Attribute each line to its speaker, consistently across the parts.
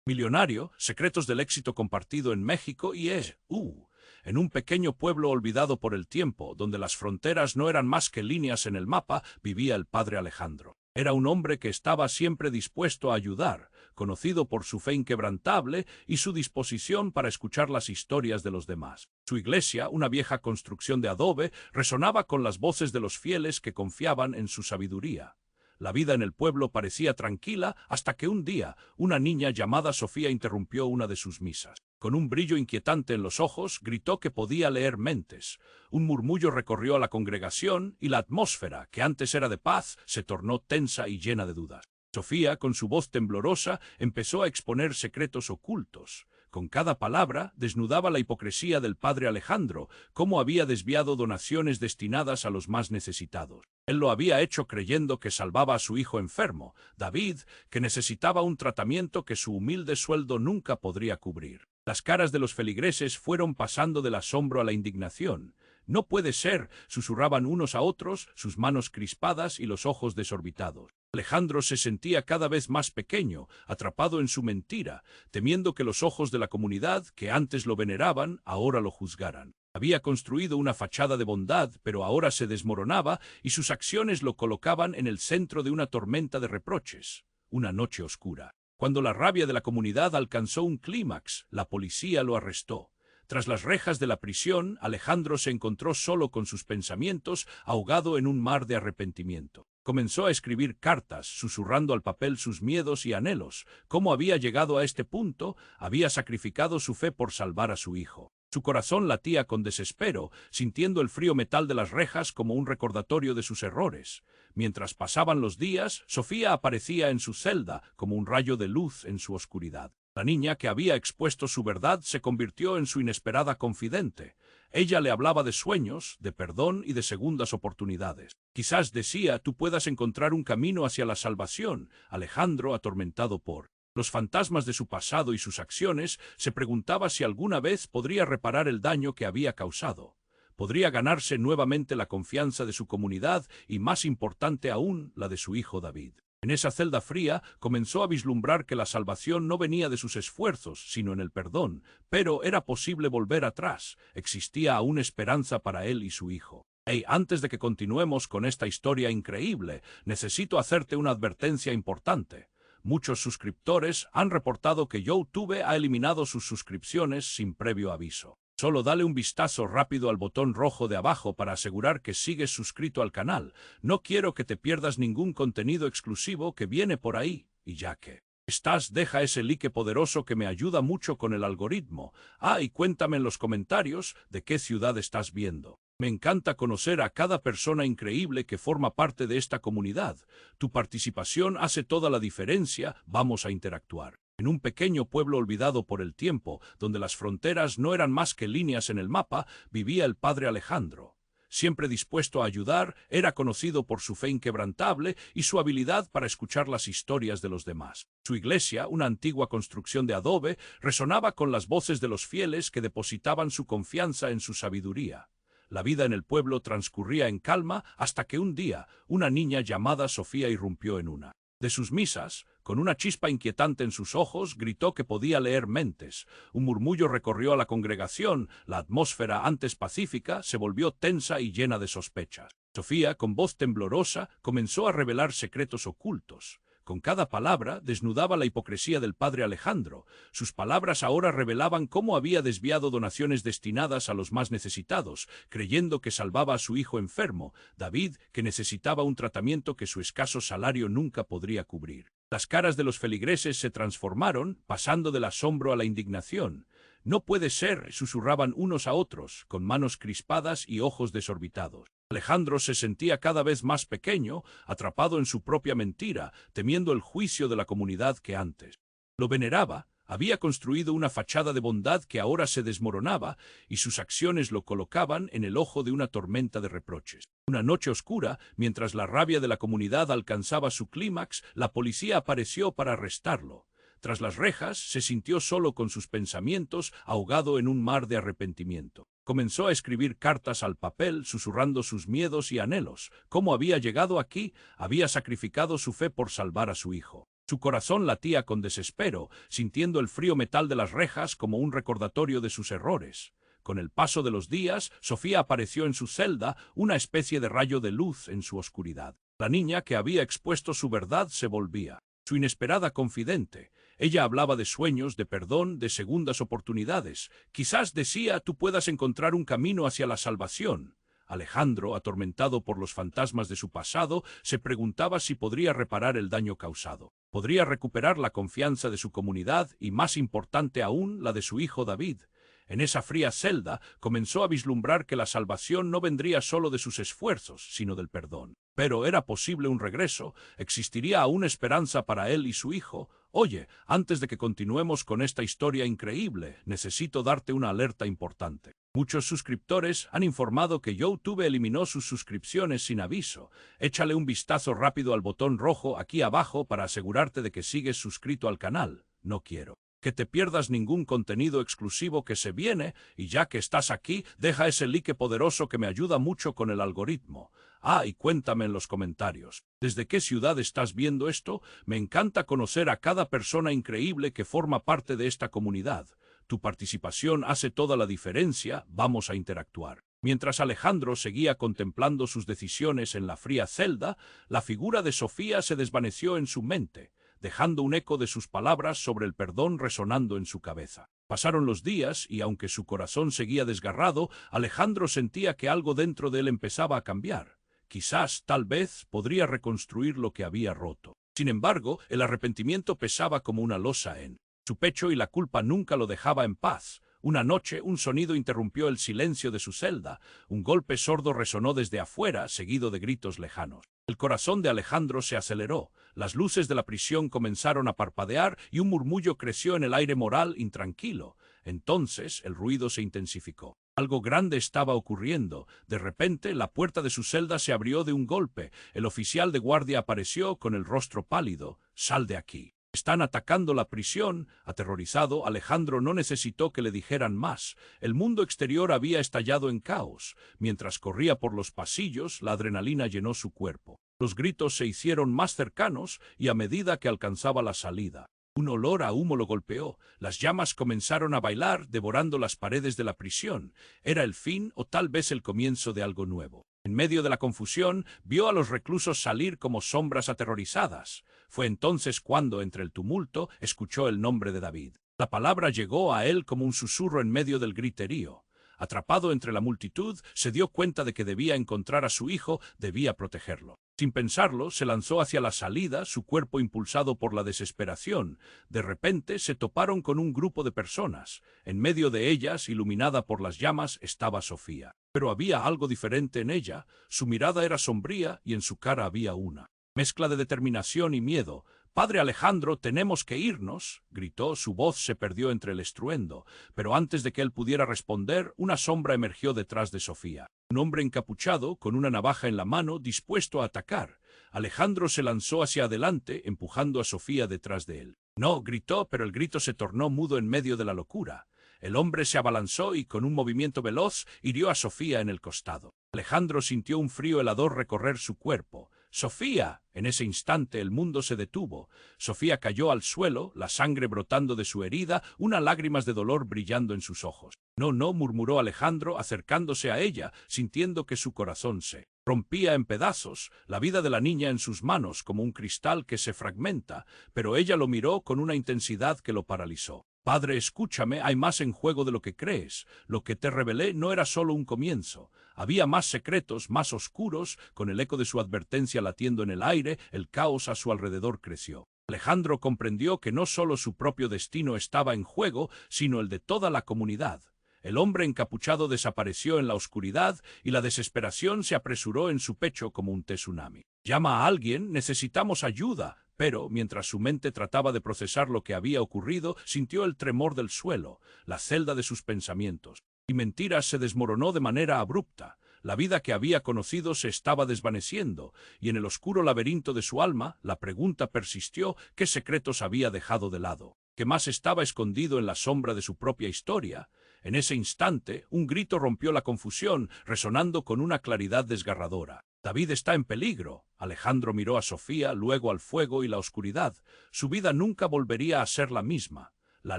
Speaker 1: Millonario, secretos del éxito compartido en México y en un pequeño pueblo olvidado por el tiempo, donde las fronteras no eran más que líneas en el mapa, vivía el padre Alejandro. Era un hombre que estaba siempre dispuesto a ayudar, conocido por su fe inquebrantable y su disposición para escuchar las historias de los demás. Su iglesia, una vieja construcción de adobe, resonaba con las voces de los fieles que confiaban en su sabiduría. La vida en el pueblo parecía tranquila hasta que un día una niña llamada Sofía interrumpió una de sus misas. Con un brillo inquietante en los ojos, gritó que podía leer mentes. Un murmullo recorrió a la congregación y la atmósfera, que antes era de paz, se tornó tensa y llena de dudas. Sofía, con su voz temblorosa, empezó a exponer secretos ocultos. Con cada palabra desnudaba la hipocresía del padre Alejandro, cómo había desviado donaciones destinadas a los más necesitados. Él lo había hecho creyendo que salvaba a su hijo enfermo, David, que necesitaba un tratamiento que su humilde sueldo nunca podría cubrir. Las caras de los feligreses fueron pasando del asombro a la indignación. «No puede ser», susurraban unos a otros, sus manos crispadas y los ojos desorbitados. Alejandro se sentía cada vez más pequeño, atrapado en su mentira, temiendo que los ojos de la comunidad, que antes lo veneraban, ahora lo juzgaran. Había construido una fachada de bondad, pero ahora se desmoronaba y sus acciones lo colocaban en el centro de una tormenta de reproches. Una noche oscura. Cuando la rabia de la comunidad alcanzó un clímax, la policía lo arrestó. Tras las rejas de la prisión, Alejandro se encontró solo con sus pensamientos, ahogado en un mar de arrepentimiento. Comenzó a escribir cartas, susurrando al papel sus miedos y anhelos. Cómo había llegado a este punto, había sacrificado su fe por salvar a su hijo. Su corazón latía con desespero, sintiendo el frío metal de las rejas como un recordatorio de sus errores. Mientras pasaban los días, Sofía aparecía en su celda como un rayo de luz en su oscuridad. La niña que había expuesto su verdad se convirtió en su inesperada confidente. Ella le hablaba de sueños, de perdón y de segundas oportunidades. Quizás, decía, tú puedas encontrar un camino hacia la salvación. Alejandro, atormentado por los fantasmas de su pasado y sus acciones, se preguntaba si alguna vez podría reparar el daño que había causado. Podría ganarse nuevamente la confianza de su comunidad y, más importante aún, la de su hijo David. En esa celda fría comenzó a vislumbrar que la salvación no venía de sus esfuerzos, sino en el perdón, pero era posible volver atrás. Existía aún esperanza para él y su hijo. Antes de que continuemos con esta historia increíble, necesito hacerte una advertencia importante. Muchos suscriptores han reportado que YouTube ha eliminado sus suscripciones sin previo aviso. Solo dale un vistazo rápido al botón rojo de abajo para asegurar que sigues suscrito al canal. No quiero que te pierdas ningún contenido exclusivo que viene por ahí. Y ya que estás, deja ese like poderoso que me ayuda mucho con el algoritmo. Y cuéntame en los comentarios de qué ciudad estás viendo. Me encanta conocer a cada persona increíble que forma parte de esta comunidad. Tu participación hace toda la diferencia. Vamos a interactuar. En un pequeño pueblo olvidado por el tiempo, donde las fronteras no eran más que líneas en el mapa, vivía el padre Alejandro. Siempre dispuesto a ayudar, era conocido por su fe inquebrantable y su habilidad para escuchar las historias de los demás. Su iglesia, una antigua construcción de adobe, resonaba con las voces de los fieles que depositaban su confianza en su sabiduría. La vida en el pueblo transcurría en calma hasta que un día una niña llamada Sofía irrumpió en una de sus misas. Con una chispa inquietante en sus ojos, gritó que podía leer mentes. Un murmullo recorrió a la congregación. La atmósfera, antes pacífica, se volvió tensa y llena de sospechas. Sofía, con voz temblorosa, comenzó a revelar secretos ocultos. Con cada palabra desnudaba la hipocresía del padre Alejandro. Sus palabras ahora revelaban cómo había desviado donaciones destinadas a los más necesitados, creyendo que salvaba a su hijo enfermo, David, que necesitaba un tratamiento que su escaso salario nunca podría cubrir. Las caras de los feligreses se transformaron, pasando del asombro a la indignación. «No puede ser», susurraban unos a otros, con manos crispadas y ojos desorbitados. Alejandro se sentía cada vez más pequeño, atrapado en su propia mentira, temiendo el juicio de la comunidad que antes lo veneraba. Había construido una fachada de bondad que ahora se desmoronaba, y sus acciones lo colocaban en el ojo de una tormenta de reproches. Una noche oscura, mientras la rabia de la comunidad alcanzaba su clímax, la policía apareció para arrestarlo. Tras las rejas, se sintió solo con sus pensamientos, ahogado en un mar de arrepentimiento. Comenzó a escribir cartas al papel, susurrando sus miedos y anhelos. Cómo había llegado aquí, había sacrificado su fe por salvar a su hijo. Su corazón latía con desespero, sintiendo el frío metal de las rejas como un recordatorio de sus errores. Con el paso de los días, Sofía apareció en su celda, una especie de rayo de luz en su oscuridad. La niña que había expuesto su verdad se volvía su inesperada confidente. Ella hablaba de sueños, de perdón, de segundas oportunidades. Quizás, decía, tú puedas encontrar un camino hacia la salvación. Alejandro, atormentado por los fantasmas de su pasado, se preguntaba si podría reparar el daño causado. Podría recuperar la confianza de su comunidad y, más importante aún, la de su hijo David. En esa fría celda comenzó a vislumbrar que la salvación no vendría solo de sus esfuerzos, sino del perdón. Pero era posible un regreso, existiría aún esperanza para él y su hijo. Oye, antes de que continuemos con esta historia increíble, necesito darte una alerta importante. Muchos suscriptores han informado que YouTube eliminó sus suscripciones sin aviso. Échale un vistazo rápido al botón rojo aquí abajo para asegurarte de que sigues suscrito al canal. No quiero que te pierdas ningún contenido exclusivo que se viene, y ya que estás aquí, deja ese like poderoso que me ayuda mucho con el algoritmo. Ah, y cuéntame en los comentarios, ¿desde qué ciudad estás viendo esto? Me encanta conocer a cada persona increíble que forma parte de esta comunidad. Tu participación hace toda la diferencia, vamos a interactuar. Mientras Alejandro seguía contemplando sus decisiones en la fría celda, la figura de Sofía se desvaneció en su mente, dejando un eco de sus palabras sobre el perdón resonando en su cabeza. Pasaron los días y, aunque su corazón seguía desgarrado, Alejandro sentía que algo dentro de él empezaba a cambiar. Quizás, tal vez, podría reconstruir lo que había roto. Sin embargo, el arrepentimiento pesaba como una losa en su pecho y la culpa nunca lo dejaba en paz. Una noche, un sonido interrumpió el silencio de su celda. Un golpe sordo resonó desde afuera, seguido de gritos lejanos. El corazón de Alejandro se aceleró. Las luces de la prisión comenzaron a parpadear y un murmullo creció en el aire moral intranquilo. Entonces el ruido se intensificó. Algo grande estaba ocurriendo. De repente, la puerta de su celda se abrió de un golpe. El oficial de guardia apareció con el rostro pálido. «Sal de aquí. Están atacando la prisión». Aterrorizado, Alejandro no necesitó que le dijeran más. El mundo exterior había estallado en caos. Mientras corría por los pasillos, la adrenalina llenó su cuerpo. Los gritos se hicieron más cercanos y a medida que alcanzaba la salida, un olor a humo lo golpeó. Las llamas comenzaron a bailar, devorando las paredes de la prisión. ¿Era el fin o tal vez el comienzo de algo nuevo? En medio de la confusión, vio a los reclusos salir como sombras aterrorizadas. Fue entonces cuando, entre el tumulto, escuchó el nombre de David. La palabra llegó a él como un susurro en medio del griterío. Atrapado entre la multitud, se dio cuenta de que debía encontrar a su hijo, debía protegerlo. Sin pensarlo, se lanzó hacia la salida, su cuerpo impulsado por la desesperación. De repente se toparon con un grupo de personas. En medio de ellas, iluminada por las llamas, estaba Sofía. Pero había algo diferente en ella. Su mirada era sombría y en su cara había una mezcla de determinación y miedo. «Padre Alejandro, tenemos que irnos», gritó. Su voz se perdió entre el estruendo, pero antes de que él pudiera responder, una sombra emergió detrás de Sofía. Un hombre encapuchado, con una navaja en la mano, dispuesto a atacar. Alejandro se lanzó hacia adelante, empujando a Sofía detrás de él. «No», gritó, pero el grito se tornó mudo en medio de la locura. El hombre se abalanzó y, con un movimiento veloz, hirió a Sofía en el costado. Alejandro sintió un frío helador recorrer su cuerpo. «¡Sofía!». En ese instante el mundo se detuvo. Sofía cayó al suelo, la sangre brotando de su herida, unas lágrimas de dolor brillando en sus ojos. «No, no», murmuró Alejandro, acercándose a ella, sintiendo que su corazón se rompía en pedazos, la vida de la niña en sus manos como un cristal que se fragmenta, pero ella lo miró con una intensidad que lo paralizó. «Padre, escúchame, hay más en juego de lo que crees. Lo que te revelé no era solo un comienzo. Había más secretos, más oscuros». Con el eco de su advertencia latiendo en el aire, el caos a su alrededor creció. Alejandro comprendió que no solo su propio destino estaba en juego, sino el de toda la comunidad. El hombre encapuchado desapareció en la oscuridad y la desesperación se apresuró en su pecho como un tsunami. «Llama a alguien, necesitamos ayuda». Pero, mientras su mente trataba de procesar lo que había ocurrido, sintió el tremor del suelo, la celda de sus pensamientos. Y Mentiras se desmoronó de manera abrupta. La vida que había conocido se estaba desvaneciendo, y en el oscuro laberinto de su alma, la pregunta persistió: ¿qué secretos había dejado de lado? ¿Qué más estaba escondido en la sombra de su propia historia? En ese instante, un grito rompió la confusión, resonando con una claridad desgarradora. David está en peligro. Alejandro miró a Sofía, luego al fuego y la oscuridad. Su vida nunca volvería a ser la misma. La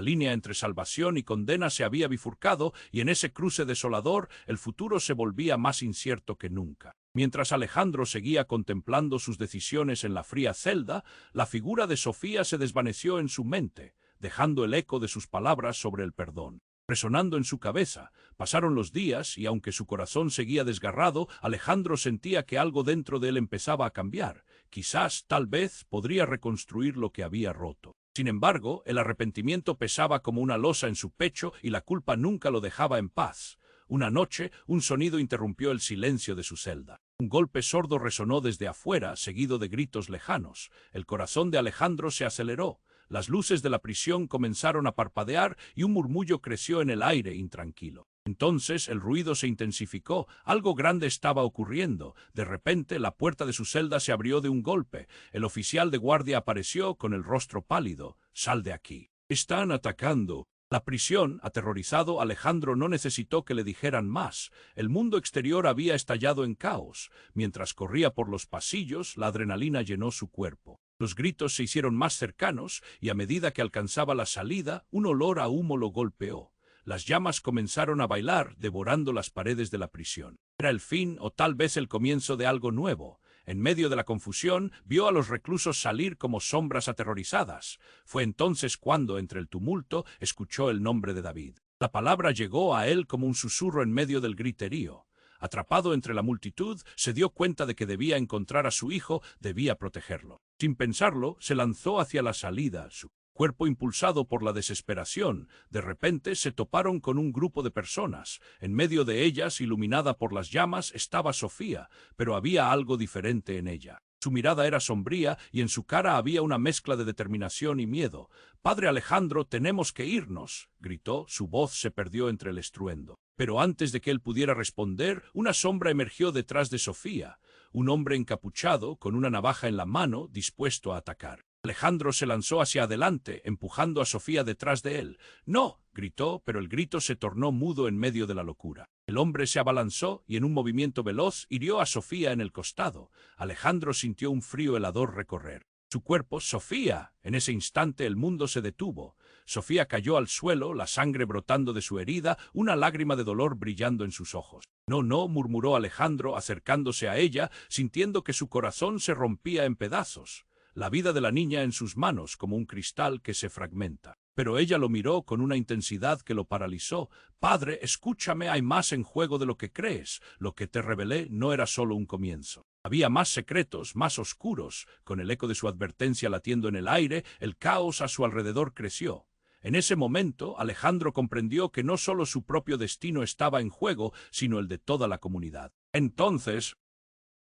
Speaker 1: línea entre salvación y condena se había bifurcado y en ese cruce desolador el futuro se volvía más incierto que nunca. Mientras Alejandro seguía contemplando sus decisiones en la fría celda, la figura de Sofía se desvaneció en su mente, dejando el eco de sus palabras sobre el perdón. Resonando en su cabeza, pasaron los días y aunque su corazón seguía desgarrado, Alejandro sentía que algo dentro de él empezaba a cambiar. Quizás, tal vez, podría reconstruir lo que había roto. Sin embargo, el arrepentimiento pesaba como una losa en su pecho y la culpa nunca lo dejaba en paz. Una noche, un sonido interrumpió el silencio de su celda. Un golpe sordo resonó desde afuera, seguido de gritos lejanos. El corazón de Alejandro se aceleró. Las luces de la prisión comenzaron a parpadear y un murmullo creció en el aire intranquilo. Entonces el ruido se intensificó, algo grande estaba ocurriendo. De repente la puerta de su celda se abrió de un golpe. El oficial de guardia apareció con el rostro pálido. «Sal de aquí. Están atacando». La prisión, aterrorizado, Alejandro no necesitó que le dijeran más. El mundo exterior había estallado en caos. Mientras corría por los pasillos, la adrenalina llenó su cuerpo. Los gritos se hicieron más cercanos y a medida que alcanzaba la salida, un olor a humo lo golpeó. Las llamas comenzaron a bailar, devorando las paredes de la prisión. Era el fin o tal vez el comienzo de algo nuevo. En medio de la confusión, vio a los reclusos salir como sombras aterrorizadas. Fue entonces cuando, entre el tumulto, escuchó el nombre de David. La palabra llegó a él como un susurro en medio del griterío. Atrapado entre la multitud, se dio cuenta de que debía encontrar a su hijo, debía protegerlo. Sin pensarlo, se lanzó hacia la salida. Su cuerpo impulsado por la desesperación, de repente se toparon con un grupo de personas. En medio de ellas, iluminada por las llamas, estaba Sofía, pero había algo diferente en ella. Su mirada era sombría y en su cara había una mezcla de determinación y miedo. «Padre Alejandro, tenemos que irnos», gritó. Su voz se perdió entre el estruendo. Pero antes de que él pudiera responder, una sombra emergió detrás de Sofía. Un hombre encapuchado, con una navaja en la mano, dispuesto a atacar. Alejandro se lanzó hacia adelante, empujando a Sofía detrás de él. «¡No!», gritó, pero el grito se tornó mudo en medio de la locura. El hombre se abalanzó y en un movimiento veloz hirió a Sofía en el costado. Alejandro sintió un frío helador recorrer su cuerpo. «¡Sofía!». En ese instante el mundo se detuvo. Sofía cayó al suelo, la sangre brotando de su herida, una lágrima de dolor brillando en sus ojos. «No, no», murmuró Alejandro, acercándose a ella, sintiendo que su corazón se rompía en pedazos. La vida de la niña en sus manos como un cristal que se fragmenta. Pero ella lo miró con una intensidad que lo paralizó. «Padre, escúchame, hay más en juego de lo que crees. Lo que te revelé no era solo un comienzo. Había más secretos, más oscuros». Con el eco de su advertencia latiendo en el aire, el caos a su alrededor creció. En ese momento, Alejandro comprendió que no solo su propio destino estaba en juego, sino el de toda la comunidad. Entonces,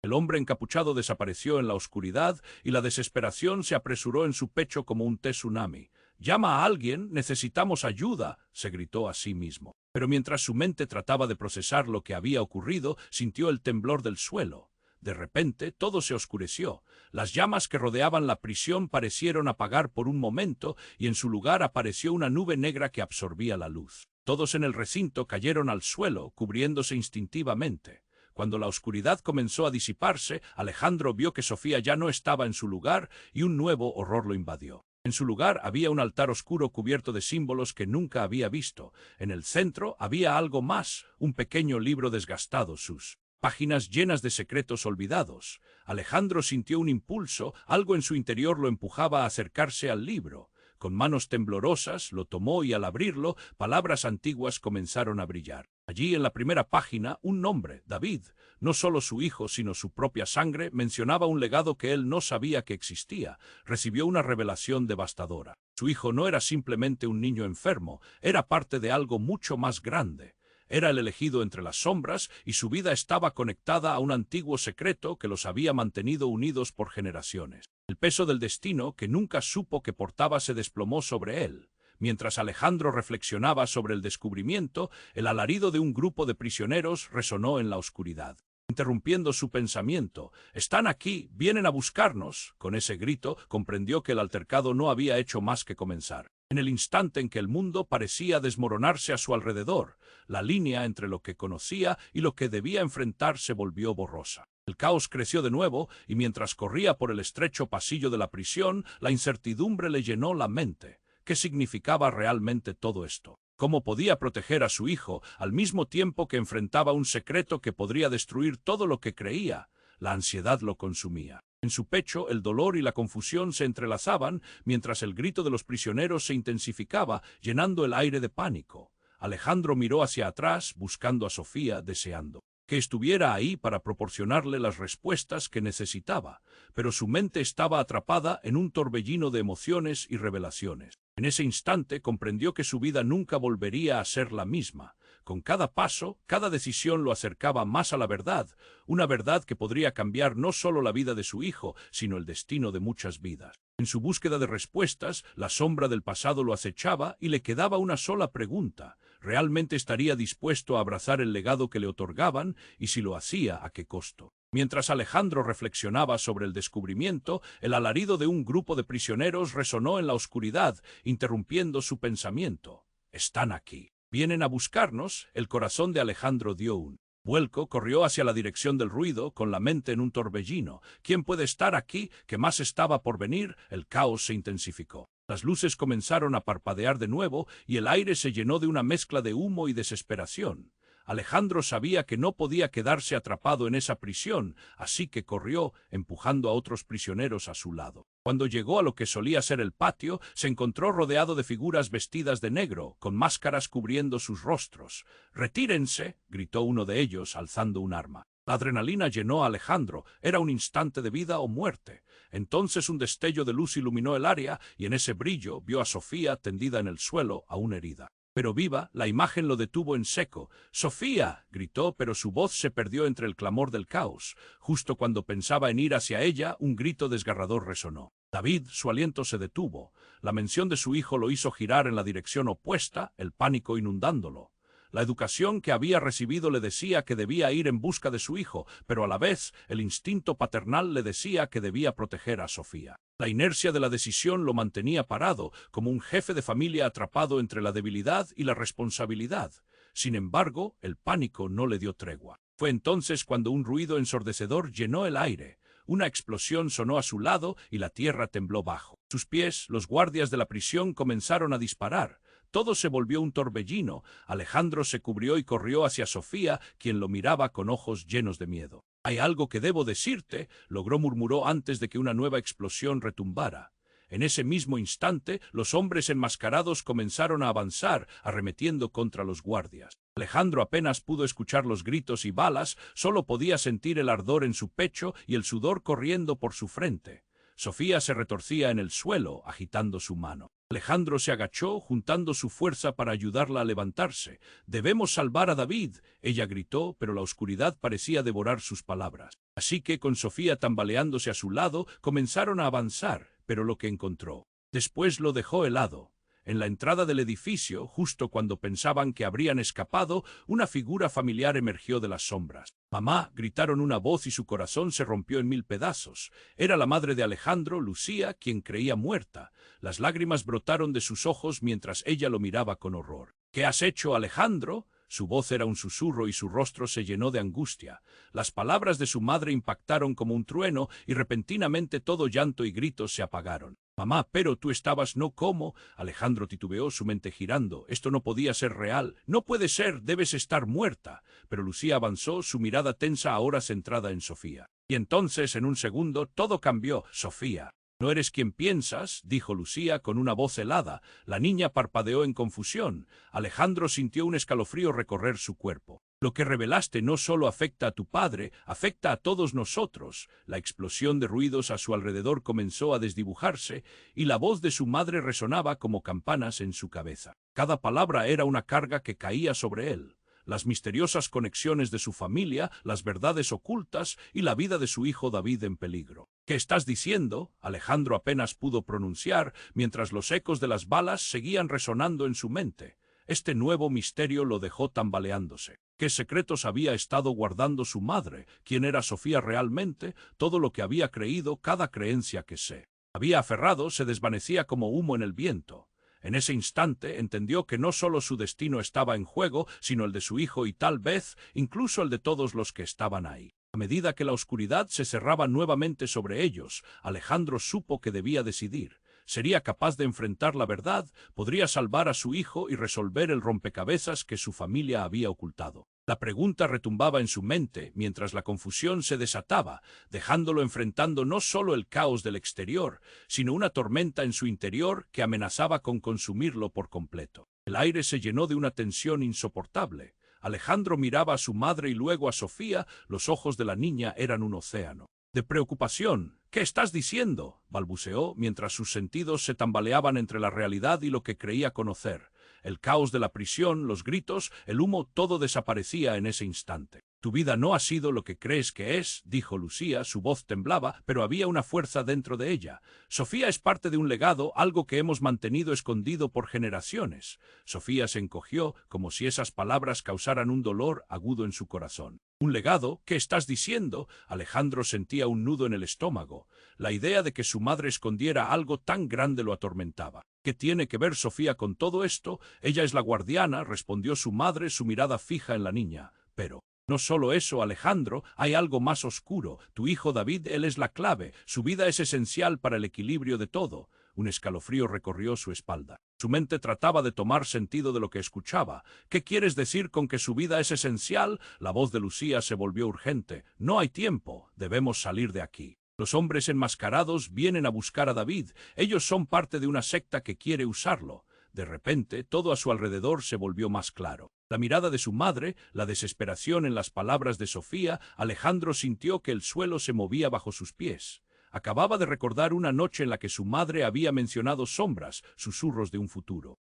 Speaker 1: el hombre encapuchado desapareció en la oscuridad y la desesperación se apresuró en su pecho como un tsunami. «¡Llama a alguien! ¡Necesitamos ayuda!», se gritó a sí mismo. Pero mientras su mente trataba de procesar lo que había ocurrido, sintió el temblor del suelo. De repente, todo se oscureció. Las llamas que rodeaban la prisión parecieron apagar por un momento y en su lugar apareció una nube negra que absorbía la luz. Todos en el recinto cayeron al suelo, cubriéndose instintivamente. Cuando la oscuridad comenzó a disiparse, Alejandro vio que Sofía ya no estaba en su lugar y un nuevo horror lo invadió. En su lugar había un altar oscuro cubierto de símbolos que nunca había visto. En el centro había algo más, un pequeño libro desgastado, sus páginas llenas de secretos olvidados. Alejandro sintió un impulso, algo en su interior lo empujaba a acercarse al libro. Con manos temblorosas lo tomó y al abrirlo, palabras antiguas comenzaron a brillar. Allí en la primera página, un nombre, David. No solo su hijo, sino su propia sangre, mencionaba un legado que él no sabía que existía. Recibió una revelación devastadora. Su hijo no era simplemente un niño enfermo, era parte de algo mucho más grande. Era el elegido entre las sombras y su vida estaba conectada a un antiguo secreto que los había mantenido unidos por generaciones. El peso del destino que nunca supo que portaba se desplomó sobre él. Mientras Alejandro reflexionaba sobre el descubrimiento, el alarido de un grupo de prisioneros resonó en la oscuridad. Interrumpiendo su pensamiento, «¡Están aquí! ¡Vienen a buscarnos!». Con ese grito comprendió que el altercado no había hecho más que comenzar. En el instante en que el mundo parecía desmoronarse a su alrededor, la línea entre lo que conocía y lo que debía enfrentar se volvió borrosa. El caos creció de nuevo, y mientras corría por el estrecho pasillo de la prisión, la incertidumbre le llenó la mente. ¿Qué significaba realmente todo esto? ¿Cómo podía proteger a su hijo al mismo tiempo que enfrentaba un secreto que podría destruir todo lo que creía? La ansiedad lo consumía. En su pecho el dolor y la confusión se entrelazaban, mientras el grito de los prisioneros se intensificaba, llenando el aire de pánico. Alejandro miró hacia atrás, buscando a Sofía, deseando que estuviera ahí para proporcionarle las respuestas que necesitaba, pero su mente estaba atrapada en un torbellino de emociones y revelaciones. En ese instante comprendió que su vida nunca volvería a ser la misma. Con cada paso, cada decisión lo acercaba más a la verdad, una verdad que podría cambiar no solo la vida de su hijo, sino el destino de muchas vidas. En su búsqueda de respuestas, la sombra del pasado lo acechaba y le quedaba una sola pregunta: ¿realmente estaría dispuesto a abrazar el legado que le otorgaban, y si lo hacía, a qué costo? Mientras Alejandro reflexionaba sobre el descubrimiento, el alarido de un grupo de prisioneros resonó en la oscuridad, interrumpiendo su pensamiento. «Están aquí. Vienen a buscarnos». El corazón de Alejandro dio un vuelco, corrió hacia la dirección del ruido, con la mente en un torbellino. ¿Quién puede estar aquí? ¿Qué más estaba por venir? El caos se intensificó. Las luces comenzaron a parpadear de nuevo y el aire se llenó de una mezcla de humo y desesperación. Alejandro sabía que no podía quedarse atrapado en esa prisión, así que corrió, empujando a otros prisioneros a su lado. Cuando llegó a lo que solía ser el patio, se encontró rodeado de figuras vestidas de negro, con máscaras cubriendo sus rostros. «¡Retírense!», gritó uno de ellos, alzando un arma. La adrenalina llenó a Alejandro. Era un instante de vida o muerte. Entonces un destello de luz iluminó el área, y en ese brillo vio a Sofía tendida en el suelo, aún herida. Pero viva, la imagen lo detuvo en seco. «¡Sofía!», gritó, pero su voz se perdió entre el clamor del caos. Justo cuando pensaba en ir hacia ella, un grito desgarrador resonó. David, su aliento se detuvo. La mención de su hijo lo hizo girar en la dirección opuesta, el pánico inundándolo. La educación que había recibido le decía que debía ir en busca de su hijo, pero a la vez el instinto paternal le decía que debía proteger a Sofía. La inercia de la decisión lo mantenía parado, como un jefe de familia atrapado entre la debilidad y la responsabilidad. Sin embargo, el pánico no le dio tregua. Fue entonces cuando un ruido ensordecedor llenó el aire. Una explosión sonó a su lado y la tierra tembló bajo sus pies. Los guardias de la prisión comenzaron a disparar. Todo se volvió un torbellino. Alejandro se cubrió y corrió hacia Sofía, quien lo miraba con ojos llenos de miedo. «Hay algo que debo decirte», murmuró antes de que una nueva explosión retumbara. En ese mismo instante, los hombres enmascarados comenzaron a avanzar, arremetiendo contra los guardias. Alejandro apenas pudo escuchar los gritos y balas, solo podía sentir el ardor en su pecho y el sudor corriendo por su frente. Sofía se retorcía en el suelo, agitando su mano. Alejandro se agachó, juntando su fuerza para ayudarla a levantarse. «Debemos salvar a David», ella gritó, pero la oscuridad parecía devorar sus palabras. Así que, con Sofía tambaleándose a su lado, comenzaron a avanzar, pero lo que encontró después lo dejó helado. En la entrada del edificio, justo cuando pensaban que habrían escapado, una figura familiar emergió de las sombras. «¡Mamá!», gritaron una voz y su corazón se rompió en 1000 pedazos. Era la madre de Alejandro, Lucía, quien creía muerta. Las lágrimas brotaron de sus ojos mientras ella lo miraba con horror. «¿Qué has hecho, Alejandro?». Su voz era un susurro y su rostro se llenó de angustia. Las palabras de su madre impactaron como un trueno y repentinamente todo llanto y gritos se apagaron. «Mamá, pero tú estabas, ¿no? ¿Cómo?». Alejandro titubeó, su mente girando. Esto no podía ser real. «No puede ser, debes estar muerta». Pero Lucía avanzó, su mirada tensa ahora centrada en Sofía. Y entonces, en un segundo, todo cambió. «Sofía». «No eres quien piensas», dijo Lucía con una voz helada. La niña parpadeó en confusión. Alejandro sintió un escalofrío recorrer su cuerpo. «Lo que revelaste no solo afecta a tu padre, afecta a todos nosotros». La explosión de ruidos a su alrededor comenzó a desdibujarse, y la voz de su madre resonaba como campanas en su cabeza. Cada palabra era una carga que caía sobre él. Las misteriosas conexiones de su familia, las verdades ocultas y la vida de su hijo David en peligro. «¿Qué estás diciendo?», Alejandro apenas pudo pronunciar, mientras los ecos de las balas seguían resonando en su mente. Este nuevo misterio lo dejó tambaleándose. ¿Qué secretos había estado guardando su madre? ¿Quién era Sofía realmente? Todo lo que había creído, cada creencia que se había aferrado, se desvanecía como humo en el viento. En ese instante entendió que no solo su destino estaba en juego, sino el de su hijo y tal vez incluso el de todos los que estaban ahí. A medida que la oscuridad se cerraba nuevamente sobre ellos, Alejandro supo que debía decidir. Sería capaz de enfrentar la verdad, podría salvar a su hijo y resolver el rompecabezas que su familia había ocultado. La pregunta retumbaba en su mente mientras la confusión se desataba, dejándolo enfrentando no solo el caos del exterior, sino una tormenta en su interior que amenazaba con consumirlo por completo. El aire se llenó de una tensión insoportable. Alejandro miraba a su madre y luego a Sofía, los ojos de la niña eran un océano de preocupación. «¿Qué estás diciendo?», balbuceó, mientras sus sentidos se tambaleaban entre la realidad y lo que creía conocer. El caos de la prisión, los gritos, el humo, todo desaparecía en ese instante. «Tu vida no ha sido lo que crees que es», dijo Lucía, su voz temblaba, pero había una fuerza dentro de ella. «Sofía es parte de un legado, algo que hemos mantenido escondido por generaciones». Sofía se encogió, como si esas palabras causaran un dolor agudo en su corazón. «¿Un legado? ¿Qué estás diciendo?». Alejandro sentía un nudo en el estómago. La idea de que su madre escondiera algo tan grande lo atormentaba. «¿Qué tiene que ver Sofía con todo esto? Ella es la guardiana», respondió su madre, su mirada fija en la niña. «Pero no solo eso, Alejandro, hay algo más oscuro. Tu hijo David, él es la clave. Su vida es esencial para el equilibrio de todo». Un escalofrío recorrió su espalda. Su mente trataba de tomar sentido de lo que escuchaba. «¿Qué quieres decir con que su vida es esencial?». La voz de Lucía se volvió urgente. «No hay tiempo. Debemos salir de aquí. Los hombres enmascarados vienen a buscar a David. Ellos son parte de una secta que quiere usarlo». De repente, todo a su alrededor se volvió más claro. La mirada de su madre, la desesperación en las palabras de Sofía, Alejandro sintió que el suelo se movía bajo sus pies. Acababa de recordar una noche en la que su madre había mencionado sombras, susurros de un futuro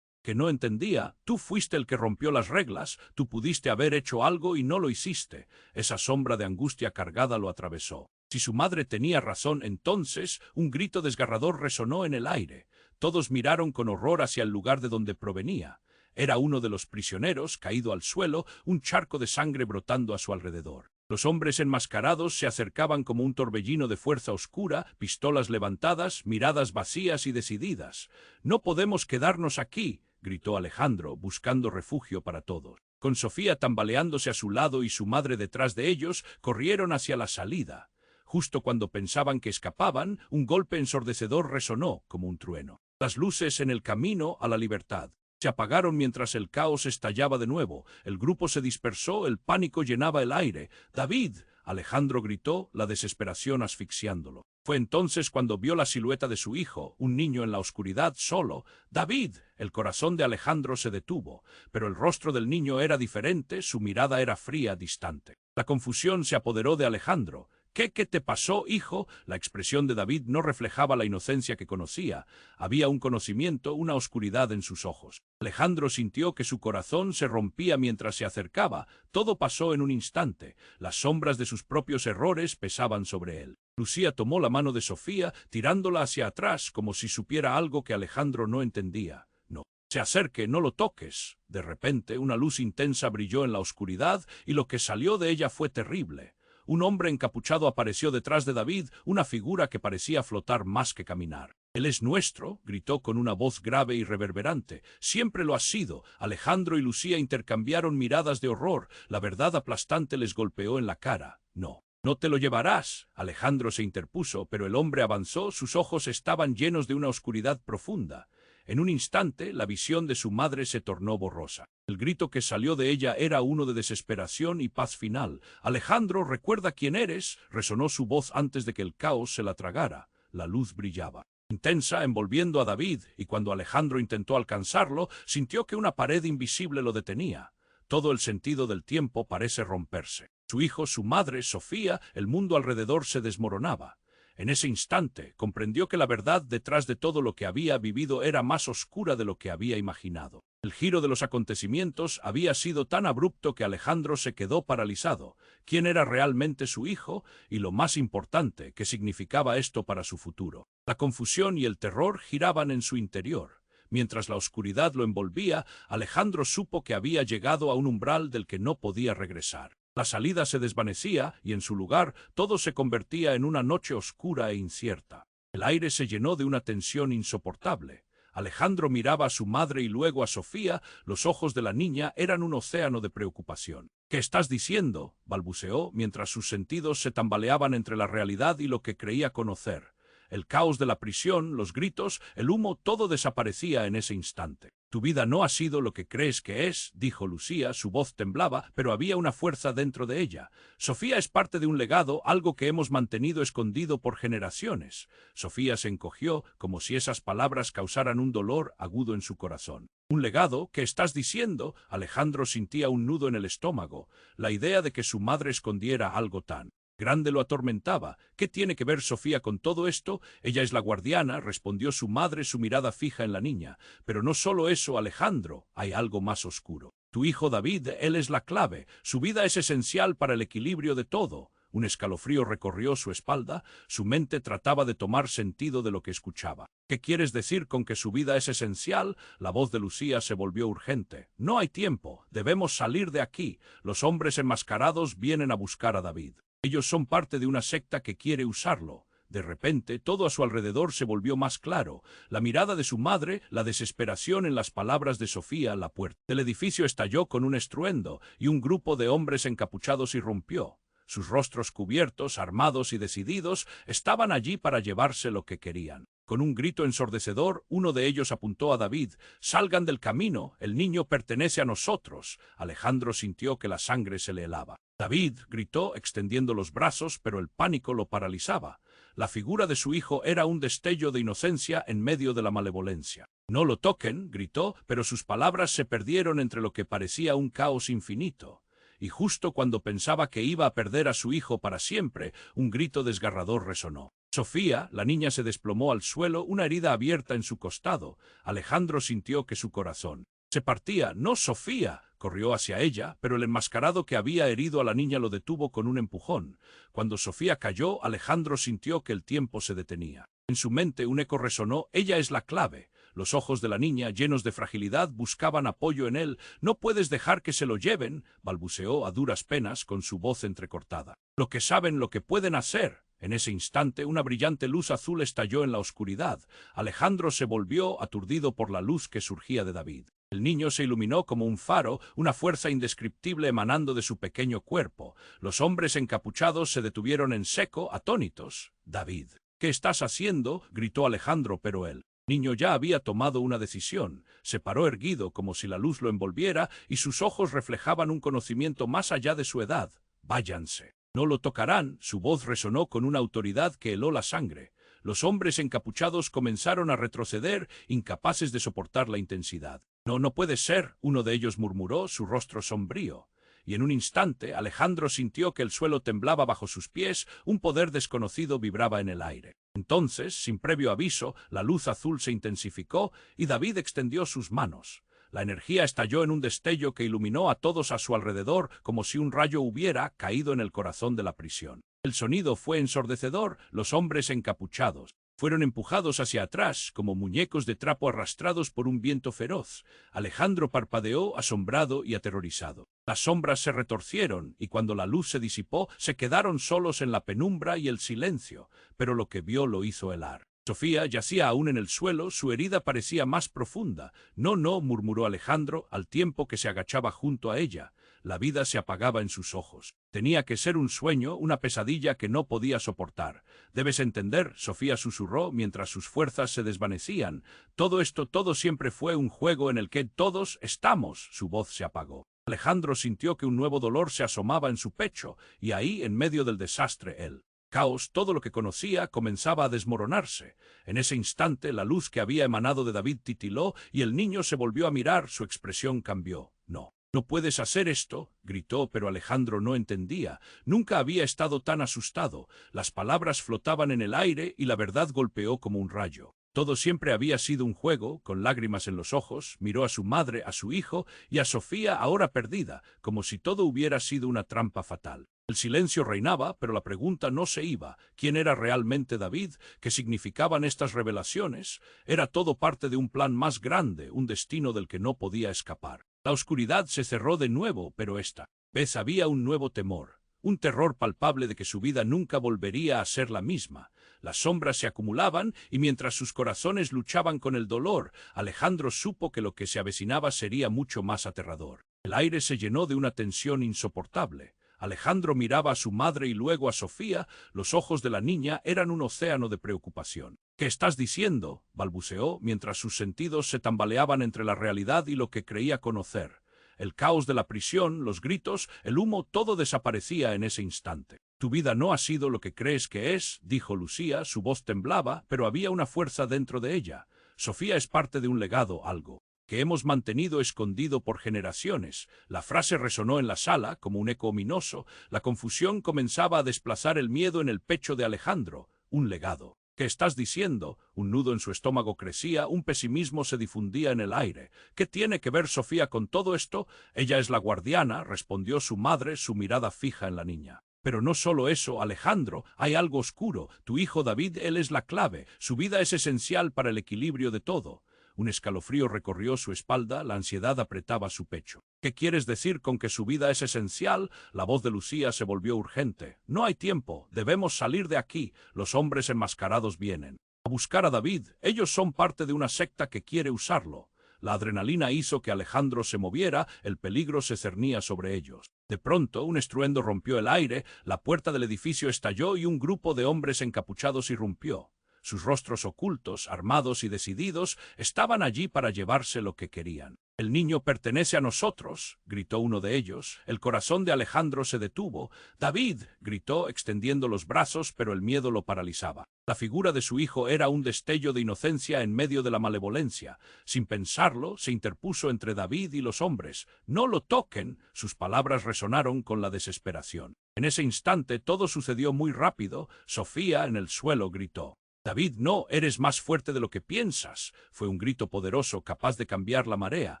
Speaker 1: que no entendía. «Tú fuiste el que rompió las reglas, tú pudiste haber hecho algo y no lo hiciste». Esa sombra de angustia cargada lo atravesó. Si su madre tenía razón, entonces un grito desgarrador resonó en el aire. Todos miraron con horror hacia el lugar de donde provenía. Era uno de los prisioneros, caído al suelo, un charco de sangre brotando a su alrededor. Los hombres enmascarados se acercaban como un torbellino de fuerza oscura, pistolas levantadas, miradas vacías y decididas. «No podemos quedarnos aquí», gritó Alejandro, buscando refugio para todos. Con Sofía tambaleándose a su lado y su madre detrás de ellos, corrieron hacia la salida. Justo cuando pensaban que escapaban, un golpe ensordecedor resonó como un trueno. Las luces en el camino a la libertad se apagaron mientras el caos estallaba de nuevo. El grupo se dispersó, el pánico llenaba el aire. «¡David!», Alejandro gritó, la desesperación asfixiándolo. Fue entonces cuando vio la silueta de su hijo, un niño en la oscuridad, solo. «¡David!». El corazón de Alejandro se detuvo, pero el rostro del niño era diferente, su mirada era fría, distante. La confusión se apoderó de Alejandro. «¿Qué te pasó, hijo?». La expresión de David no reflejaba la inocencia que conocía. Había un conocimiento, una oscuridad en sus ojos. Alejandro sintió que su corazón se rompía mientras se acercaba. Todo pasó en un instante. Las sombras de sus propios errores pesaban sobre él. Lucía tomó la mano de Sofía, tirándola hacia atrás, como si supiera algo que Alejandro no entendía. «No se acerque, no lo toques». De repente, una luz intensa brilló en la oscuridad, y lo que salió de ella fue terrible. Un hombre encapuchado apareció detrás de David, una figura que parecía flotar más que caminar. «Él es nuestro», gritó con una voz grave y reverberante. «Siempre lo ha sido». Alejandro y Lucía intercambiaron miradas de horror. La verdad aplastante les golpeó en la cara. «No. No te lo llevarás». Alejandro se interpuso, pero el hombre avanzó, sus ojos estaban llenos de una oscuridad profunda. En un instante, la visión de su madre se tornó borrosa. El grito que salió de ella era uno de desesperación y paz final. «Alejandro, recuerda quién eres», resonó su voz antes de que el caos se la tragara. La luz brillaba, intensa, envolviendo a David, y cuando Alejandro intentó alcanzarlo, sintió que una pared invisible lo detenía. Todo el sentido del tiempo parece romperse. Su hijo, su madre, Sofía, el mundo alrededor se desmoronaba. En ese instante comprendió que la verdad detrás de todo lo que había vivido era más oscura de lo que había imaginado. El giro de los acontecimientos había sido tan abrupto que Alejandro se quedó paralizado. ¿Quién era realmente su hijo? Y lo más importante, ¿qué significaba esto para su futuro? La confusión y el terror giraban en su interior. Mientras la oscuridad lo envolvía, Alejandro supo que había llegado a un umbral del que no podía regresar. La salida se desvanecía y en su lugar todo se convertía en una noche oscura e incierta. El aire se llenó de una tensión insoportable. Alejandro miraba a su madre y luego a Sofía. Los ojos de la niña eran un océano de preocupación. ¿Qué estás diciendo?, balbuceó, mientras sus sentidos se tambaleaban entre la realidad y lo que creía conocer. El caos de la prisión, los gritos, el humo, todo desaparecía en ese instante. Tu vida no ha sido lo que crees que es, dijo Lucía, su voz temblaba, pero había una fuerza dentro de ella. Sofía es parte de un legado, algo que hemos mantenido escondido por generaciones. Sofía se encogió, como si esas palabras causaran un dolor agudo en su corazón. ¿Un legado? ¿Qué estás diciendo? Alejandro sentía un nudo en el estómago. La idea de que su madre escondiera algo tan grande lo atormentaba. ¿Qué tiene que ver Sofía con todo esto? Ella es la guardiana, respondió su madre, su mirada fija en la niña. Pero no solo eso, Alejandro, hay algo más oscuro. Tu hijo David, él es la clave. Su vida es esencial para el equilibrio de todo. Un escalofrío recorrió su espalda, su mente trataba de tomar sentido de lo que escuchaba. ¿Qué quieres decir con que su vida es esencial? La voz de Lucía se volvió urgente. No hay tiempo, debemos salir de aquí. Los hombres enmascarados vienen a buscar a David. Ellos son parte de una secta que quiere usarlo. De repente, todo a su alrededor se volvió más claro. La mirada de su madre, la desesperación en las palabras de Sofía, la puerta del edificio estalló con un estruendo, y un grupo de hombres encapuchados irrumpió. Sus rostros cubiertos, armados y decididos, estaban allí para llevarse lo que querían. Con un grito ensordecedor, uno de ellos apuntó a David. «¡Salgan del camino! El niño pertenece a nosotros». Alejandro sintió que la sangre se le helaba. «David», gritó, extendiendo los brazos, pero el pánico lo paralizaba. La figura de su hijo era un destello de inocencia en medio de la malevolencia. «No lo toquen», gritó, pero sus palabras se perdieron entre lo que parecía un caos infinito. Y justo cuando pensaba que iba a perder a su hijo para siempre, un grito desgarrador resonó. Sofía, la niña, se desplomó al suelo, una herida abierta en su costado. Alejandro sintió que su corazón se partía. «¡No, Sofía!». Corrió hacia ella, pero el enmascarado que había herido a la niña lo detuvo con un empujón. Cuando Sofía cayó, Alejandro sintió que el tiempo se detenía. En su mente un eco resonó. «Ella es la clave». Los ojos de la niña, llenos de fragilidad, buscaban apoyo en él. «No puedes dejar que se lo lleven», balbuceó a duras penas con su voz entrecortada. «Lo que saben, lo que pueden hacer». En ese instante, una brillante luz azul estalló en la oscuridad. Alejandro se volvió, aturdido por la luz que surgía de David. El niño se iluminó como un faro, una fuerza indescriptible emanando de su pequeño cuerpo. Los hombres encapuchados se detuvieron en seco, atónitos. «David, ¿qué estás haciendo?», gritó Alejandro, pero el niño ya había tomado una decisión. Se paró erguido como si la luz lo envolviera y sus ojos reflejaban un conocimiento más allá de su edad. «Váyanse. No lo tocarán». Su voz resonó con una autoridad que heló la sangre. Los hombres encapuchados comenzaron a retroceder, incapaces de soportar la intensidad. «No, no puede ser», uno de ellos murmuró, su rostro sombrío. Y en un instante Alejandro sintió que el suelo temblaba bajo sus pies, un poder desconocido vibraba en el aire. Entonces, sin previo aviso, la luz azul se intensificó y David extendió sus manos. La energía estalló en un destello que iluminó a todos a su alrededor como si un rayo hubiera caído en el corazón de la prisión. El sonido fue ensordecedor. Los hombres encapuchados fueron empujados hacia atrás como muñecos de trapo arrastrados por un viento feroz. Alejandro parpadeó, asombrado y aterrorizado. Las sombras se retorcieron y cuando la luz se disipó se quedaron solos en la penumbra y el silencio, pero lo que vio lo hizo helar. Sofía yacía aún en el suelo, su herida parecía más profunda. «No, no», murmuró Alejandro, al tiempo que se agachaba junto a ella. La vida se apagaba en sus ojos. Tenía que ser un sueño, una pesadilla que no podía soportar. «Debes entender», Sofía susurró mientras sus fuerzas se desvanecían. «Todo esto, todo siempre fue un juego en el que todos estamos». Su voz se apagó. Alejandro sintió que un nuevo dolor se asomaba en su pecho, y ahí, en medio del desastre, él caos, todo lo que conocía, comenzaba a desmoronarse. En ese instante, la luz que había emanado de David titiló y el niño se volvió a mirar. Su expresión cambió. «No, no puedes hacer esto», gritó, pero Alejandro no entendía. Nunca había estado tan asustado. Las palabras flotaban en el aire y la verdad golpeó como un rayo. Todo siempre había sido un juego. Con lágrimas en los ojos, miró a su madre, a su hijo y a Sofía, ahora perdida, como si todo hubiera sido una trampa fatal. El silencio reinaba, pero la pregunta no se iba. ¿Quién era realmente David? ¿Qué significaban estas revelaciones? Era todo parte de un plan más grande, un destino del que no podía escapar. La oscuridad se cerró de nuevo, pero esta vez había un nuevo temor. Un terror palpable de que su vida nunca volvería a ser la misma. Las sombras se acumulaban y mientras sus corazones luchaban con el dolor, Alejandro supo que lo que se avecinaba sería mucho más aterrador. El aire se llenó de una tensión insoportable. Alejandro miraba a su madre y luego a Sofía. Los ojos de la niña eran un océano de preocupación. «¿Qué estás diciendo?», balbuceó, mientras sus sentidos se tambaleaban entre la realidad y lo que creía conocer. El caos de la prisión, los gritos, el humo, todo desaparecía en ese instante. «Tu vida no ha sido lo que crees que es», dijo Lucía, su voz temblaba, pero había una fuerza dentro de ella. «Sofía es parte de un legado, algo que hemos mantenido escondido por generaciones». La frase resonó en la sala como un eco ominoso. La confusión comenzaba a desplazar el miedo en el pecho de Alejandro. «Un legado». «¿Qué estás diciendo?». Un nudo en su estómago crecía, un pesimismo se difundía en el aire. «¿Qué tiene que ver Sofía con todo esto?». «Ella es la guardiana», respondió su madre, su mirada fija en la niña. «Pero no solo eso, Alejandro, hay algo oscuro. Tu hijo David, él es la clave. Su vida es esencial para el equilibrio de todo». Un escalofrío recorrió su espalda, la ansiedad apretaba su pecho. «¿Qué quieres decir con que su vida es esencial?». La voz de Lucía se volvió urgente. «No hay tiempo, debemos salir de aquí. Los hombres enmascarados vienen a buscar a David. Ellos son parte de una secta que quiere usarlo». La adrenalina hizo que Alejandro se moviera, el peligro se cernía sobre ellos. De pronto, un estruendo rompió el aire, la puerta del edificio estalló y un grupo de hombres encapuchados irrumpió. Sus rostros ocultos, armados y decididos, estaban allí para llevarse lo que querían. «El niño pertenece a nosotros», gritó uno de ellos. El corazón de Alejandro se detuvo. «David», gritó, extendiendo los brazos, pero el miedo lo paralizaba. La figura de su hijo era un destello de inocencia en medio de la malevolencia. Sin pensarlo, se interpuso entre David y los hombres. «No lo toquen». Sus palabras resonaron con la desesperación. En ese instante todo sucedió muy rápido. Sofía, en el suelo, gritó. «David, no, eres más fuerte de lo que piensas». Fue un grito poderoso, capaz de cambiar la marea.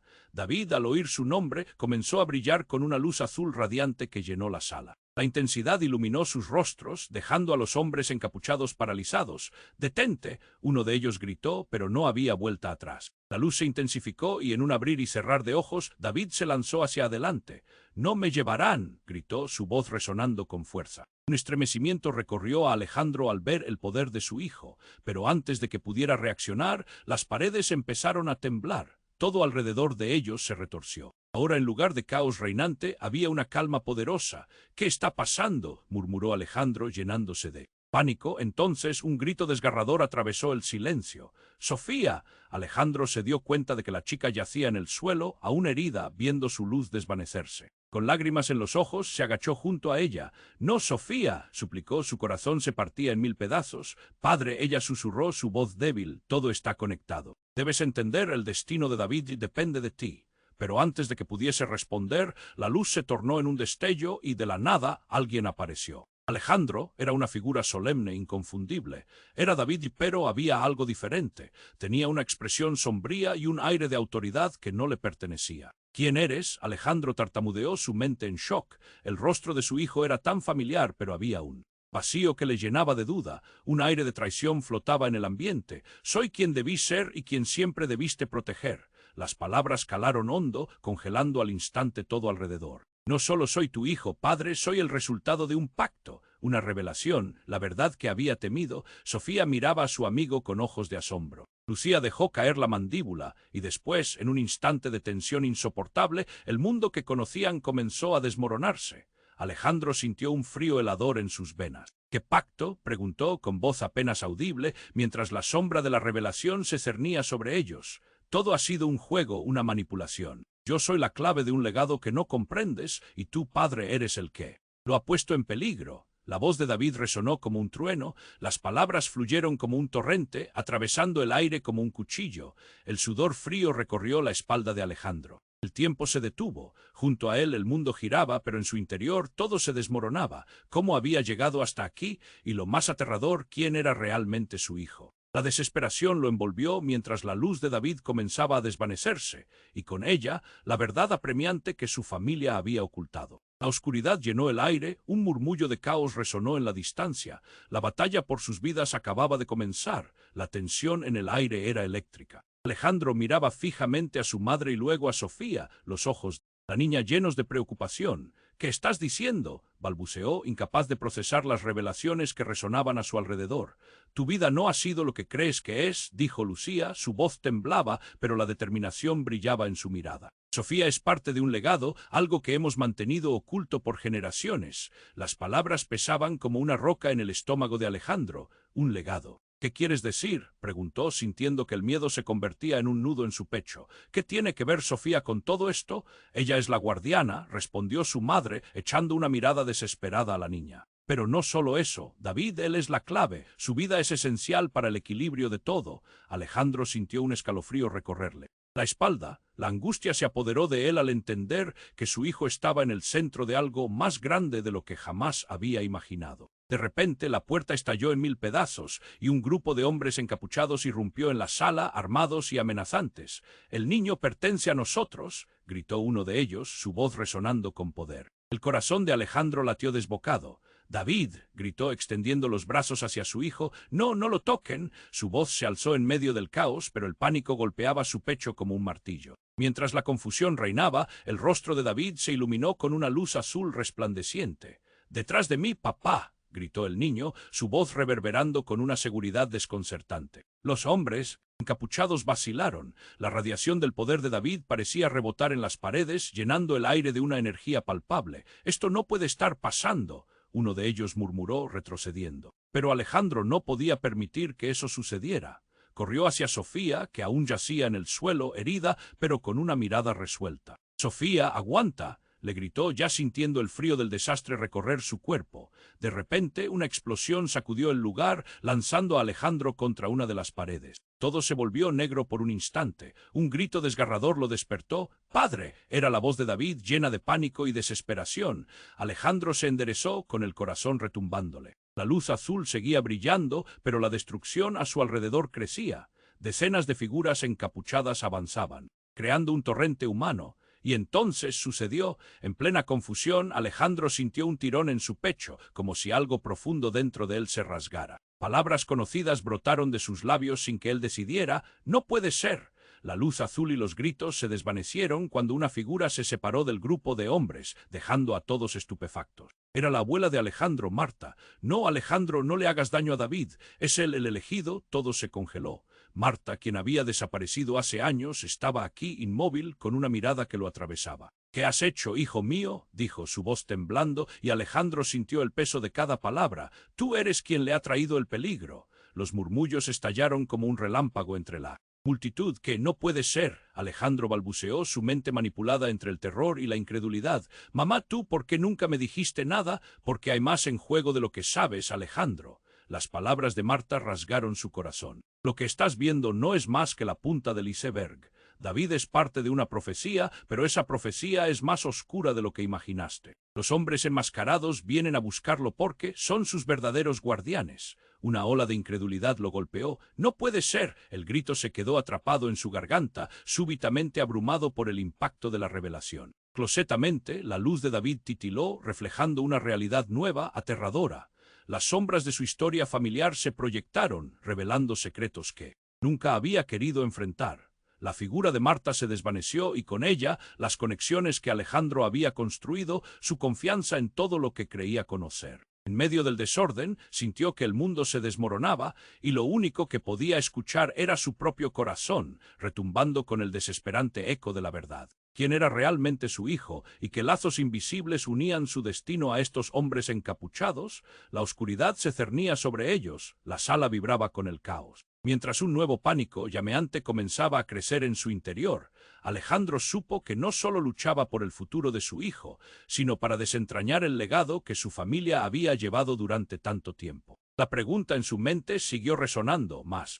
Speaker 1: David, al oír su nombre, comenzó a brillar con una luz azul radiante que llenó la sala. La intensidad iluminó sus rostros, dejando a los hombres encapuchados paralizados. «¡Detente!». Uno de ellos gritó, pero no había vuelta atrás. La luz se intensificó y en un abrir y cerrar de ojos, David se lanzó hacia adelante. «¡No me llevarán!», gritó, su voz resonando con fuerza. Un estremecimiento recorrió a Alejandro al ver el poder de su hijo, pero antes de que pudiera reaccionar, las paredes empezaron a temblar. Todo alrededor de ellos se retorció. Ahora, en lugar de caos reinante, había una calma poderosa. «¿Qué está pasando?», murmuró Alejandro, llenándose de pánico. Entonces un grito desgarrador atravesó el silencio. «¡Sofía!». Alejandro se dio cuenta de que la chica yacía en el suelo, aún herida, viendo su luz desvanecerse. Con lágrimas en los ojos, se agachó junto a ella. «¡No, Sofía!», suplicó, su corazón se partía en 1000 pedazos. «Padre», ella susurró, su voz débil, «todo está conectado. Debes entender, el destino de David depende de ti». Pero antes de que pudiese responder, la luz se tornó en un destello y de la nada alguien apareció. Alejandro era una figura solemne, inconfundible. Era David, pero había algo diferente. Tenía una expresión sombría y un aire de autoridad que no le pertenecía. «¿Quién eres?». Alejandro tartamudeó, su mente en shock. El rostro de su hijo era tan familiar, pero había un vacío que le llenaba de duda. Un aire de traición flotaba en el ambiente. «Soy quien debí ser y quien siempre debiste proteger». Las palabras calaron hondo, congelando al instante todo alrededor. «No solo soy tu hijo, padre, soy el resultado de un pacto». Una revelación, la verdad que había temido. Sofía miraba a su amigo con ojos de asombro. Lucía dejó caer la mandíbula, y después, en un instante de tensión insoportable, el mundo que conocían comenzó a desmoronarse. Alejandro sintió un frío helador en sus venas. «¿Qué pacto?», preguntó con voz apenas audible, mientras la sombra de la revelación se cernía sobre ellos. «Todo ha sido un juego, una manipulación. Yo soy la clave de un legado que no comprendes, y tú, padre, eres el que lo ha puesto en peligro». La voz de David resonó como un trueno, las palabras fluyeron como un torrente, atravesando el aire como un cuchillo. El sudor frío recorrió la espalda de Alejandro. El tiempo se detuvo. Junto a él el mundo giraba, pero en su interior todo se desmoronaba. ¿Cómo había llegado hasta aquí? Y lo más aterrador, ¿quién era realmente su hijo? La desesperación lo envolvió mientras la luz de David comenzaba a desvanecerse, y con ella la verdad apremiante que su familia había ocultado. La oscuridad llenó el aire, un murmullo de caos resonó en la distancia. La batalla por sus vidas acababa de comenzar. La tensión en el aire era eléctrica. Alejandro miraba fijamente a su madre y luego a Sofía, los ojos de la niña llenos de preocupación. ¿Qué estás diciendo?, balbuceó, incapaz de procesar las revelaciones que resonaban a su alrededor. Tu vida no ha sido lo que crees que es, dijo Lucía, su voz temblaba, pero la determinación brillaba en su mirada. Sofía es parte de un legado, algo que hemos mantenido oculto por generaciones. Las palabras pesaban como una roca en el estómago de Alejandro. Un legado. ¿Qué quieres decir?, preguntó, sintiendo que el miedo se convertía en un nudo en su pecho. ¿Qué tiene que ver Sofía con todo esto? Ella es la guardiana, respondió su madre, echando una mirada desesperada a la niña. Pero no solo eso, David, él es la clave, su vida es esencial para el equilibrio de todo. Alejandro sintió un escalofrío recorrerle la espalda. La angustia se apoderó de él al entender que su hijo estaba en el centro de algo más grande de lo que jamás había imaginado. De repente la puerta estalló en 1000 pedazos y un grupo de hombres encapuchados irrumpió en la sala, armados y amenazantes. «El niño pertenece a nosotros», gritó uno de ellos, su voz resonando con poder. El corazón de Alejandro latió desbocado. «David», gritó extendiendo los brazos hacia su hijo, «no, no lo toquen». Su voz se alzó en medio del caos, pero el pánico golpeaba su pecho como un martillo. Mientras la confusión reinaba, el rostro de David se iluminó con una luz azul resplandeciente. «Detrás de mí, papá», gritó el niño, su voz reverberando con una seguridad desconcertante. Los hombres encapuchados vacilaron. La radiación del poder de David parecía rebotar en las paredes, llenando el aire de una energía palpable. «Esto no puede estar pasando», uno de ellos murmuró, retrocediendo. Pero Alejandro no podía permitir que eso sucediera. Corrió hacia Sofía, que aún yacía en el suelo, herida, pero con una mirada resuelta. «Sofía, aguanta», le gritó, ya sintiendo el frío del desastre recorrer su cuerpo. De repente, una explosión sacudió el lugar, lanzando a Alejandro contra una de las paredes. Todo se volvió negro por un instante. Un grito desgarrador lo despertó. «¡Padre!», era la voz de David, llena de pánico y desesperación. Alejandro se enderezó, con el corazón retumbándole. La luz azul seguía brillando, pero la destrucción a su alrededor crecía. Decenas de figuras encapuchadas avanzaban, creando un torrente humano. Y entonces sucedió. En plena confusión, Alejandro sintió un tirón en su pecho, como si algo profundo dentro de él se rasgara. Palabras conocidas brotaron de sus labios sin que él decidiera. «¡No puede ser!». La luz azul y los gritos se desvanecieron cuando una figura se separó del grupo de hombres, dejando a todos estupefactos. Era la abuela de Alejandro, Marta. «No, Alejandro, no le hagas daño a David. Es él el elegido». Todo se congeló. Marta, quien había desaparecido hace años, estaba aquí inmóvil con una mirada que lo atravesaba. «¿Qué has hecho, hijo mío?», dijo, su voz temblando, y Alejandro sintió el peso de cada palabra. «Tú eres quien le ha traído el peligro». Los murmullos estallaron como un relámpago entre la multitud. «Que no puede ser», Alejandro balbuceó, su mente manipulada entre el terror y la incredulidad. «Mamá, ¿tú por qué nunca me dijiste nada? Porque hay más en juego de lo que sabes, Alejandro». Las palabras de Marta rasgaron su corazón. «Lo que estás viendo no es más que la punta del iceberg. David es parte de una profecía, pero esa profecía es más oscura de lo que imaginaste. Los hombres enmascarados vienen a buscarlo porque son sus verdaderos guardianes». Una ola de incredulidad lo golpeó. «¡No puede ser!». El grito se quedó atrapado en su garganta, súbitamente abrumado por el impacto de la revelación. Closetamente, la luz de David titiló, reflejando una realidad nueva, aterradora. Las sombras de su historia familiar se proyectaron, revelando secretos que nunca había querido enfrentar. La figura de Marta se desvaneció y con ella las conexiones que Alejandro había construido, su confianza en todo lo que creía conocer. En medio del desorden, sintió que el mundo se desmoronaba y lo único que podía escuchar era su propio corazón, retumbando con el desesperante eco de la verdad. ¿Quién era realmente su hijo y qué lazos invisibles unían su destino a estos hombres encapuchados? La oscuridad se cernía sobre ellos, la sala vibraba con el caos. Mientras un nuevo pánico llameante comenzaba a crecer en su interior, Alejandro supo que no solo luchaba por el futuro de su hijo, sino para desentrañar el legado que su familia había llevado durante tanto tiempo. La pregunta en su mente siguió resonando más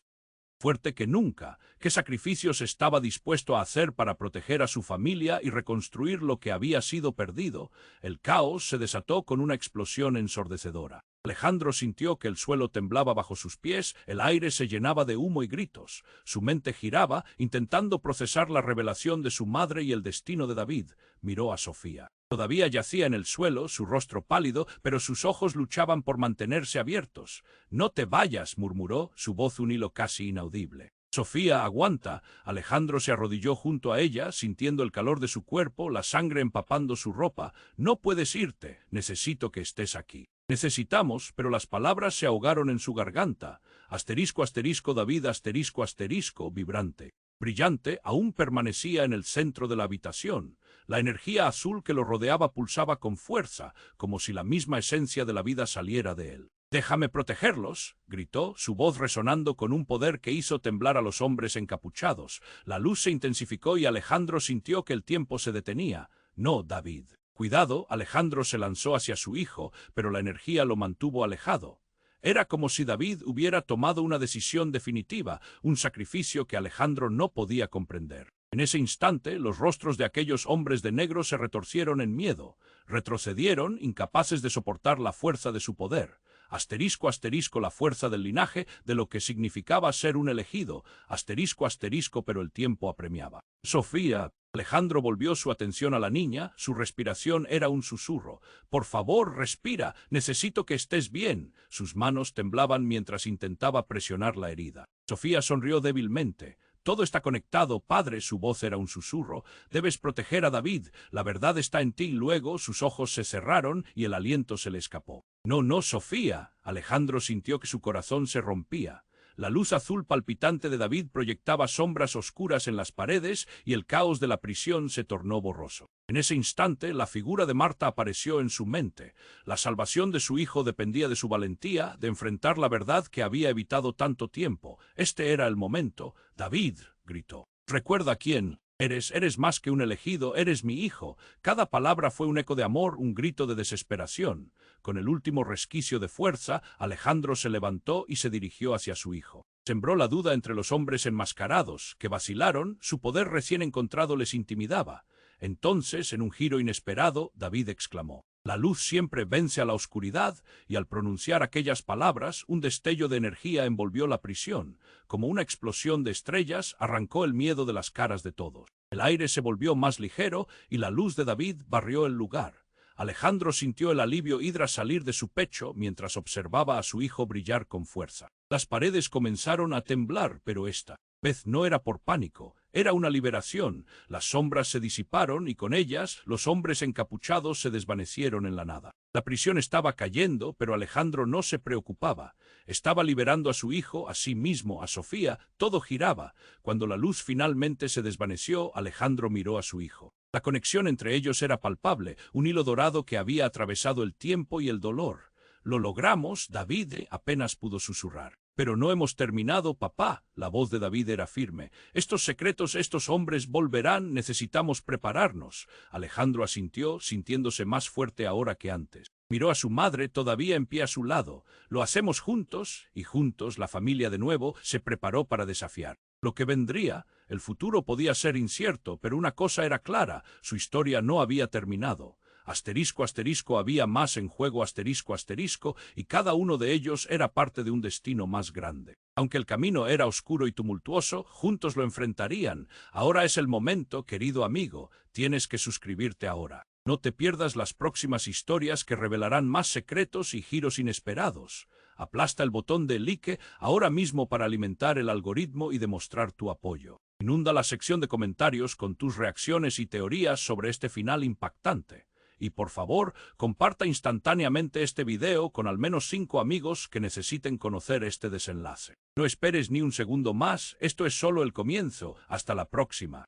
Speaker 1: fuerte que nunca. ¿Qué sacrificios estaba dispuesto a hacer para proteger a su familia y reconstruir lo que había sido perdido? El caos se desató con una explosión ensordecedora. Alejandro sintió que el suelo temblaba bajo sus pies, el aire se llenaba de humo y gritos. Su mente giraba, intentando procesar la revelación de su madre y el destino de David. Miró a Sofía. Todavía yacía en el suelo, su rostro pálido, pero sus ojos luchaban por mantenerse abiertos. «No te vayas», murmuró, su voz un hilo casi inaudible. Sofía, aguanta. Alejandro se arrodilló junto a ella, sintiendo el calor de su cuerpo, la sangre empapando su ropa. No puedes irte. Necesito que estés aquí. Necesitamos, pero las palabras se ahogaron en su garganta. Asterisco, asterisco, David, asterisco, asterisco, vibrante. Brillante, aún permanecía en el centro de la habitación. La energía azul que lo rodeaba pulsaba con fuerza, como si la misma esencia de la vida saliera de él. «Déjame protegerlos», gritó, su voz resonando con un poder que hizo temblar a los hombres encapuchados. La luz se intensificó y Alejandro sintió que el tiempo se detenía. «No, David». Cuidado, Alejandro se lanzó hacia su hijo, pero la energía lo mantuvo alejado. Era como si David hubiera tomado una decisión definitiva, un sacrificio que Alejandro no podía comprender. En ese instante, los rostros de aquellos hombres de negro se retorcieron en miedo. Retrocedieron, incapaces de soportar la fuerza de su poder. Asterisco, asterisco, la fuerza del linaje, de lo que significaba ser un elegido. Asterisco, asterisco, pero el tiempo apremiaba. Sofía. Alejandro volvió su atención a la niña, su respiración era un susurro. «Por favor, respira, necesito que estés bien». Sus manos temblaban mientras intentaba presionar la herida. Sofía sonrió débilmente. «Todo está conectado, padre», su voz era un susurro. «Debes proteger a David, la verdad está en ti». Luego sus ojos se cerraron y el aliento se le escapó. «No, no, Sofía». Alejandro sintió que su corazón se rompía. La luz azul palpitante de David proyectaba sombras oscuras en las paredes y el caos de la prisión se tornó borroso. En ese instante, la figura de Marta apareció en su mente. La salvación de su hijo dependía de su valentía, de enfrentar la verdad que había evitado tanto tiempo. Este era el momento. «David», gritó. «Recuerda quién eres más que un elegido, eres mi hijo». Cada palabra fue un eco de amor, un grito de desesperación. Con el último resquicio de fuerza, Alejandro se levantó y se dirigió hacia su hijo. Sembró la duda entre los hombres enmascarados, que vacilaron, su poder recién encontrado les intimidaba. Entonces, en un giro inesperado, David exclamó: «La luz siempre vence a la oscuridad», y al pronunciar aquellas palabras, un destello de energía envolvió la prisión. Como una explosión de estrellas, arrancó el miedo de las caras de todos. El aire se volvió más ligero y la luz de David barrió el lugar. Alejandro sintió el alivio hidra salir de su pecho mientras observaba a su hijo brillar con fuerza. Las paredes comenzaron a temblar, pero esta vez no era por pánico, era una liberación. Las sombras se disiparon y con ellas los hombres encapuchados se desvanecieron en la nada. La prisión estaba cayendo, pero Alejandro no se preocupaba. Estaba liberando a su hijo, a sí mismo, a Sofía. Todo giraba. Cuando la luz finalmente se desvaneció, Alejandro miró a su hijo. La conexión entre ellos era palpable, un hilo dorado que había atravesado el tiempo y el dolor. «Lo logramos», David apenas pudo susurrar. «Pero no hemos terminado, papá». La voz de David era firme. «Estos secretos, estos hombres volverán, necesitamos prepararnos». Alejandro asintió, sintiéndose más fuerte ahora que antes. Miró a su madre, todavía en pie a su lado. «Lo hacemos juntos», y juntos la familia de nuevo se preparó para desafiar lo que vendría. El futuro podía ser incierto, pero una cosa era clara: su historia no había terminado. Asterisco, asterisco, había más en juego, asterisco, asterisco, y cada uno de ellos era parte de un destino más grande. Aunque el camino era oscuro y tumultuoso, juntos lo enfrentarían. Ahora es el momento, querido amigo. Tienes que suscribirte ahora. No te pierdas las próximas historias que revelarán más secretos y giros inesperados. Aplasta el botón de like ahora mismo para alimentar el algoritmo y demostrar tu apoyo. Inunda la sección de comentarios con tus reacciones y teorías sobre este final impactante. Y por favor, comparta instantáneamente este video con al menos 5 amigos que necesiten conocer este desenlace. No esperes ni un segundo más, esto es solo el comienzo. Hasta la próxima.